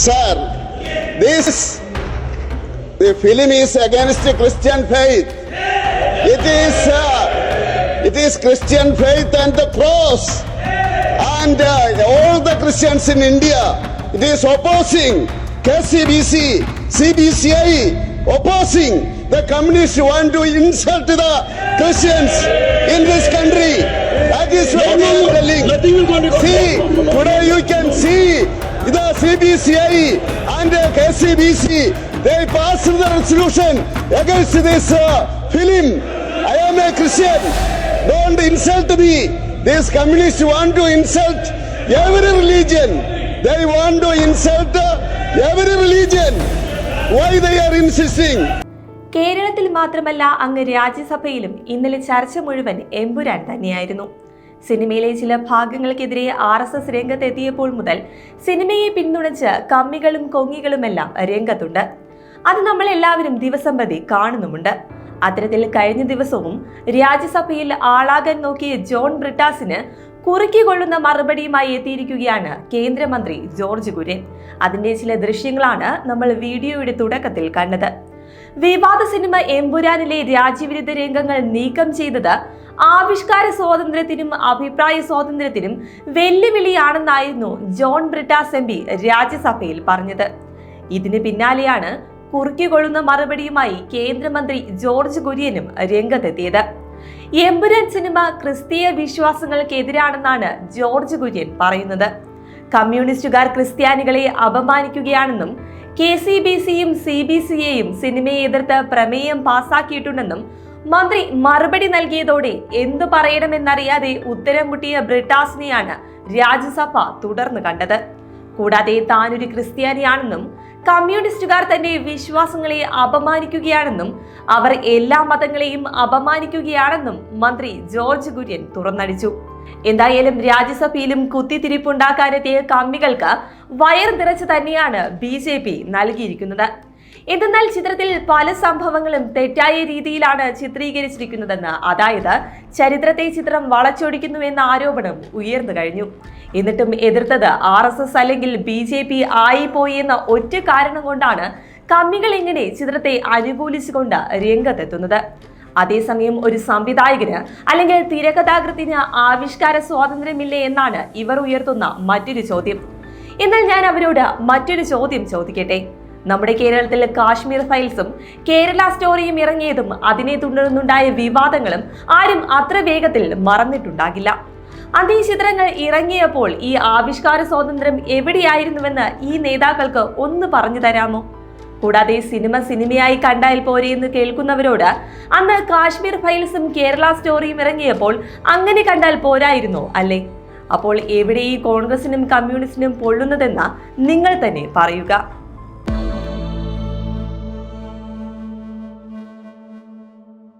Sir, the film is against the Christian faith. It is Christian faith and the cross. And all the Christians in India, it is opposing KCBC, CBCI, opposing. The communists want to insult the Christians in this country. That is what we are telling. See, today you can see the CBCI and KCBC, they passed the resolution against this film. I am a Christian. Don't insult me. These communists want to insult every religion. They want to insult every religion. Why they are insisting? കേരളത്തിൽ മാത്രമല്ല അങ്ങ് രാജ്യസഭയിലും ഇന്നലെ ചർച്ച മുഴുവൻ എമ്പുരാൻ തന്നെയായിരുന്നു. സിനിമയിലെ ചില ഭാഗങ്ങൾക്കെതിരെ RSS രംഗത്തെത്തിയപ്പോൾ മുതൽ സിനിമയെ പിന്തുണച്ച് കമ്മികളും കൊങ്ങികളുമെല്ലാം രംഗത്തുണ്ട്. അത് നമ്മൾ എല്ലാവരും ദിവസം പ്രതി കാണുന്നുമുണ്ട്. അത്തരത്തിൽ കഴിഞ്ഞ ദിവസവും രാജ്യസഭയിൽ ആളാകാൻ നോക്കിയ ജോൺ ബ്രിട്ടാസിന് കുറുക്കിക്കൊള്ളുന്ന മറുപടിയുമായി എത്തിയിരിക്കുകയാണ് കേന്ദ്രമന്ത്രി ജോർജ് കുര്യൻ. അതിന്റെ ചില ദൃശ്യങ്ങളാണ് നമ്മൾ വീഡിയോയുടെ തുടക്കത്തിൽ കണ്ടത്. വിവാദ സിനിമ എമ്പുരാനിലെ രാജ്യവിരുദ്ധ രംഗങ്ങൾ നീക്കം ചെയ്തത് ആവിഷ്കാര സ്വാതന്ത്ര്യത്തിനും അഭിപ്രായ സ്വാതന്ത്ര്യത്തിനും വെല്ലുവിളിയാണെന്നായിരുന്നു ജോൺ ബ്രിട്ടാസ് MP രാജ്യസഭയിൽ പറഞ്ഞത്. ഇതിന് പിന്നാലെയാണ് കുറുക്കിക്കൊള്ളുന്ന മറുപടിയുമായി കേന്ദ്രമന്ത്രി ജോർജ് കുര്യനും രംഗത്തെത്തിയത്. എമ്പുരാൻ സിനിമ ക്രിസ്തീയ വിശ്വാസങ്ങൾക്കെതിരാണെന്നാണ് ജോർജ് കുര്യൻ പറയുന്നത്. കമ്മ്യൂണിസ്റ്റുകാർ ക്രിസ്ത്യാനികളെ അപമാനിക്കുകയാണെന്നും KCBCയും CBCയും സിനിമയെ എതിർത്ത് പ്രമേയം പാസാക്കിയിട്ടുണ്ടെന്നും മന്ത്രി മറുപടി നൽകിയതോടെ എന്തു പറയണമെന്നറിയാതെ ഉത്തരം മുട്ടിയ ബ്രിട്ടാസിനെയാണ് രാജ്യസഭ തുടർന്ന് കണ്ടത്. കൂടാതെ താനൊരു ക്രിസ്ത്യാനിയാണെന്നും കമ്മ്യൂണിസ്റ്റുകാർ തന്റെ വിശ്വാസങ്ങളെ അപമാനിക്കുകയാണെന്നും അവർ എല്ലാ മതങ്ങളെയും അപമാനിക്കുകയാണെന്നും മന്ത്രി ജോർജ് കുര്യൻ തുറന്നടിച്ചു. എന്തായാലും രാജ്യസഭയിലും കുത്തിത്തിരിപ്പുണ്ടാക്കാനെത്തിയ കമ്മികൾക്ക് വയർ നിറച്ച് തന്നെയാണ് BJP നൽകിയിരിക്കുന്നത്. എന്നാൽ ചിത്രത്തിൽ പല സംഭവങ്ങളും തെറ്റായ രീതിയിലാണ് ചിത്രീകരിച്ചിരിക്കുന്നതെന്ന്, അതായത് ചരിത്രത്തെ ചിത്രം വളച്ചൊടിക്കുന്നുവെന്ന ആരോപണം ഉയർന്നു കഴിഞ്ഞു. എന്നിട്ടും എതിർത്തത് RSS അല്ലെങ്കിൽ BJP ആയിപ്പോയി എന്ന ഒറ്റ കാരണം കൊണ്ടാണ് കമ്മികൾ ഇങ്ങനെ ചിത്രത്തെ അനുകൂലിച്ചുകൊണ്ട് രംഗത്തെത്തുന്നത്. അതേസമയം ഒരു സംവിധായകന് അല്ലെങ്കിൽ തിരക്കഥാകൃത്തിന് ആവിഷ്കാര സ്വാതന്ത്ര്യമില്ലേ എന്നാണ് ഇവർ ഉയർത്തുന്ന മറ്റൊരു ചോദ്യം. എന്നാൽ ഞാൻ അവരോട് മറ്റൊരു ചോദ്യം ചോദിക്കട്ടെ. നമ്മുടെ കേരളത്തിൽ കാശ്മീർ ഫയൽസും കേരള സ്റ്റോറിയും ഇറങ്ങിയതും അതിനെ തുടർന്നുണ്ടായ വിവാദങ്ങളും ആരും അത്ര വേഗത്തിൽ മറന്നിട്ടുണ്ടാകില്ല. അതേ ചിത്രങ്ങൾ ഇറങ്ങിയപ്പോൾ ഈ ആവിഷ്കാര സ്വാതന്ത്ര്യം എവിടെയായിരുന്നുവെന്ന് ഈ നേതാക്കൾക്ക് ഒന്ന് പറഞ്ഞു തരാമോ? കൂടാതെ സിനിമയായി കണ്ടാൽ പോരെ എന്ന് കേൾക്കുന്നവരോട് അന്ന് കാശ്മീർ ഫയൽസും കേരള സ്റ്റോറിയും ഇറങ്ങിയപ്പോൾ അങ്ങനെ കണ്ടാൽ പോരായിരുന്നോ അല്ലേ? അപ്പോൾ എവിടെ ഈ കോൺഗ്രസിനും കമ്മ്യൂണിസ്റ്റിനും പൊള്ളുന്നതെന്ന് നിങ്ങൾ തന്നെ പറയുക.